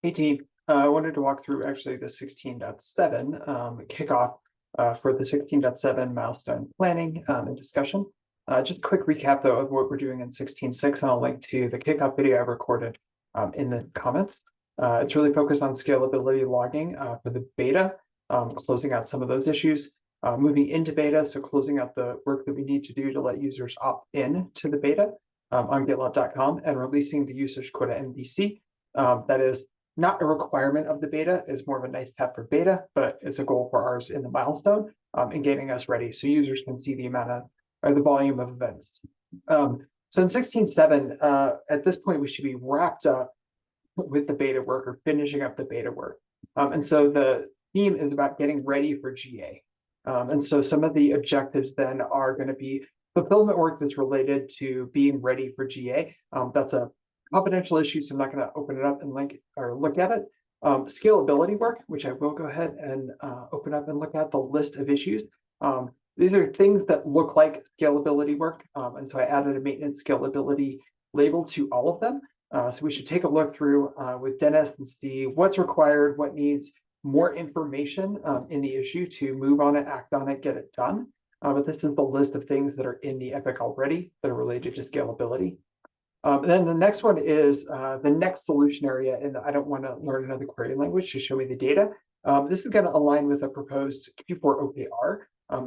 Hey team, I wanted to walk through actually the 16.7 kickoff for the 16.7 milestone planning and discussion. Just a quick recap though of what we're doing in 16.6, and I'll link to the kickoff video I recorded in the comments. It's really focused on scalability logging for the beta, closing out some of those issues, moving into beta, so closing out the work that we need to do to let users opt in to the beta on GitLab.com, and releasing the usage quota MVC. That is not a requirement of the beta, it's more of a nice to have for beta, but it's a goal for ours in the milestone and getting us ready so users can see the amount of, or the volume of events. So in 16.7, at this point, we should be wrapped up with the beta work or finishing up the beta work. And so the theme is about getting ready for GA. And so some of the objectives then are going to be fulfillment work that's related to being ready for GA. That's a confidential issue, so I'm not going to open it up and link or look at it. Scalability work, which I will go ahead and open up and look at the list of issues. These are things that look like scalability work, and so I added a maintenance scalability label to all of them. So we should take a look through with Dennis and see what's required, what needs more information in the issue to move on it, act on it, get it done. But this is the list of things that are in the epic already that are related to scalability. Then the next one is the next solution area, and I don't want to learn another query language to show me the data. This is going to align with a proposed Q4 OKR,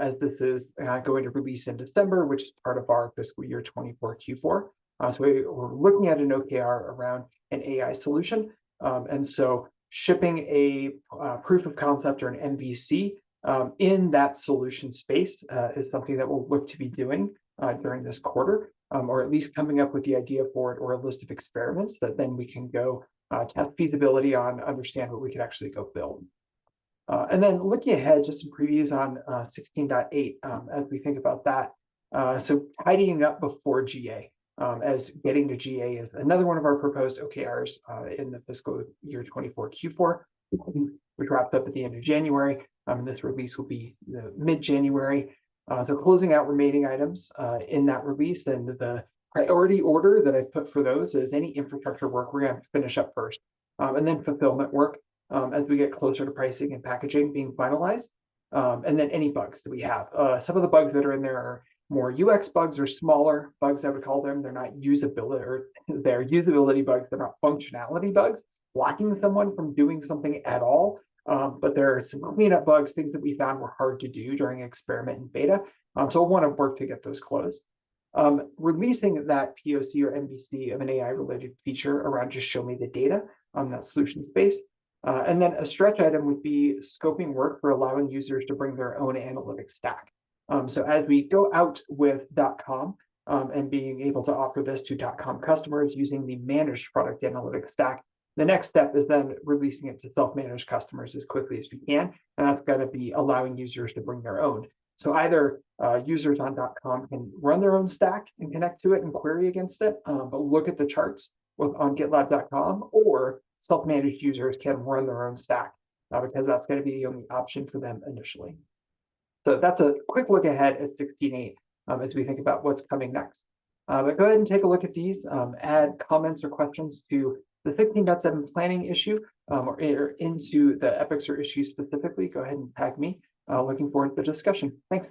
as this is going to release in December, which is part of our fiscal year 24 Q4. So we're looking at an OKR around an AI solution. And so shipping a proof of concept or an MVC in that solution space is something that we'll look to be doing during this quarter. Or at least coming up with the idea for it or a list of experiments that then we can go test feasibility on, understand what we could actually go build. And then looking ahead, just some previews on 16.8 as we think about that. So tidying up before GA, as getting to GA is another one of our proposed OKRs in the fiscal year 24 Q4, which wrapped up at the end of January. This release will be mid-January. So closing out remaining items in that release, and the priority order that I put for those is any infrastructure work we're going to finish up first, and then fulfillment work as we get closer to pricing and packaging being finalized, and then any bugs that we have. Some of the bugs that are in there are more UX bugs or smaller bugs, I would call them. They're not usability, or they're usability bugs. They're not functionality bugs, blocking someone from doing something at all. But there are some cleanup bugs, things that we found were hard to do during experiment and beta. So we'll want to work to get those closed. Releasing that POC or MVC of an AI-related feature around just show me the data on that solution space. And then a stretch item would be scoping work for allowing users to bring their own analytics stack. So as we go out with .com and being able to offer this to .com customers using the managed product analytics stack, the next step is then releasing it to self-managed customers as quickly as we can, and that's going to be allowing users to bring their own. So either users on .com can run their own stack and connect to it and query against it, but look at the charts on GitLab.com, or self-managed users can run their own stack because that's going to be the only option for them initially. So that's a quick look ahead at 16.8 as we think about what's coming next. But go ahead and take a look at these, add comments or questions to the 16.7 planning issue or into the epics or issues specifically. Go ahead and tag me. Looking forward to the discussion. Thanks.